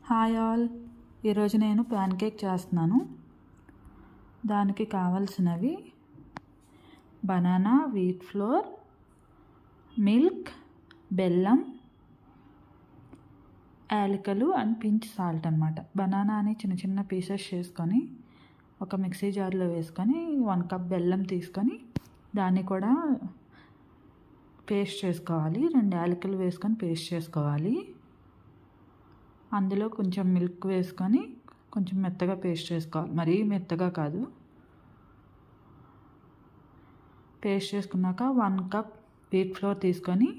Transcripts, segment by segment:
Hi all, ఈరోజు నేను pan cake చేస్తున్నాను. దానికి కావలసినవి బనానా, వీట్ ఫ్లోర్, మిల్క్, బెల్లం, యాలకులు అండ్ పించ్ సాల్ట్ అన్నమాట. బనానాని చిన్న చిన్న పీసెస్ చేసుకొని ఒక మిక్సీ జార్లో వేసుకొని 1 కప్ బెల్లం తీసుకొని దాన్ని కూడా పేస్ట్ చేసుకోవాలి. 2 యాలకులు వేసుకొని పేస్ట్ చేసుకోవాలి. అందులో కొంచెం మిల్క్ వేసుకొని కొంచెం మెత్తగా పేస్ట్ చేసుకోవాలి. మరీ మెత్తగా కాదు. పేస్ట్ చేసుకున్నాక 1 కప్ వీట్ ఫ్లోర్ తీసుకొని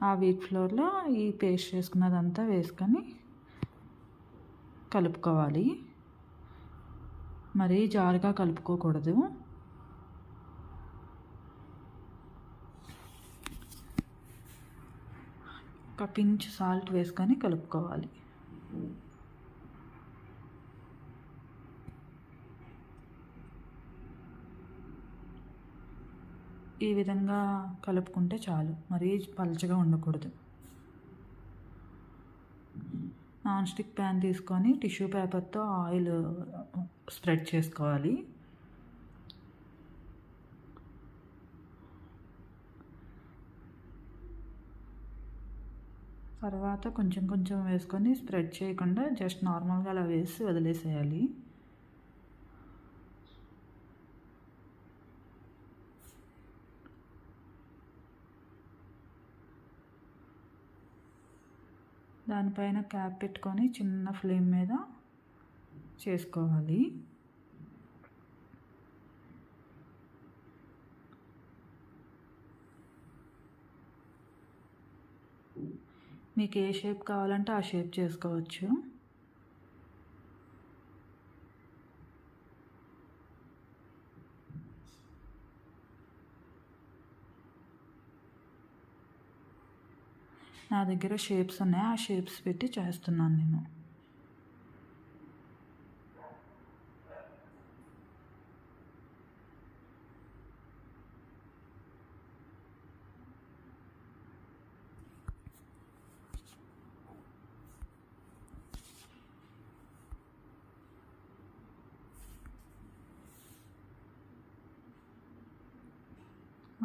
ఆ వీట్ ఫ్లోర్లో ఈ పేస్ట్ చేసుకున్నదంతా వేసుకొని కలుపుకోవాలి. మరీ జారుగా కలుపుకోకూడదు. ఒక పించ్ సాల్ట్ వేసుకొని కలుపుకోవాలి. ఈ విధంగా కలుపుకుంటే చాలు, మరీ పలుచగా ఉండకూడదు. నాన్ స్టిక్ ప్యాన్ తీసుకొని టిష్యూ పేపర్తో ఆయిల్ స్ప్రెడ్ చేసుకోవాలి. తర్వాత కొంచెం కొంచెం వేసుకొని స్ప్రెడ్ చేయకుండా జస్ట్ నార్మల్గా అలా వేసి వదిలేసేయాలి. దానిపైన క్యాప్ పెట్టుకొని చిన్న ఫ్లేమ్ మీద చేసుకోవాలి. మీకు ఏ షేప్ కావాలంటే ఆ షేప్ చేసుకోవచ్చు. నా దగ్గర షేప్స్ ఉన్నాయి, ఆ షేప్స్ పెట్టి చేస్తున్నాను నేను.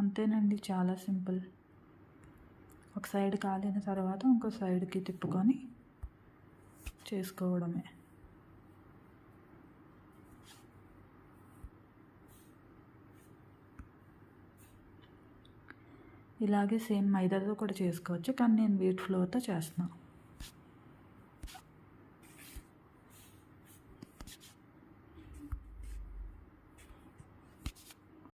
అంతేనండి, చాలా సింపుల్. ఒక సైడ్ కాలిన తర్వాత ఇంకో సైడ్కి తిప్పుకొని చేసుకోవడమే. ఇలాగే సేమ్ మైదాతో కూడా చేసుకోవచ్చు, కానీ నేను వీట్ ఫ్లోర్తో చేస్తున్నాను.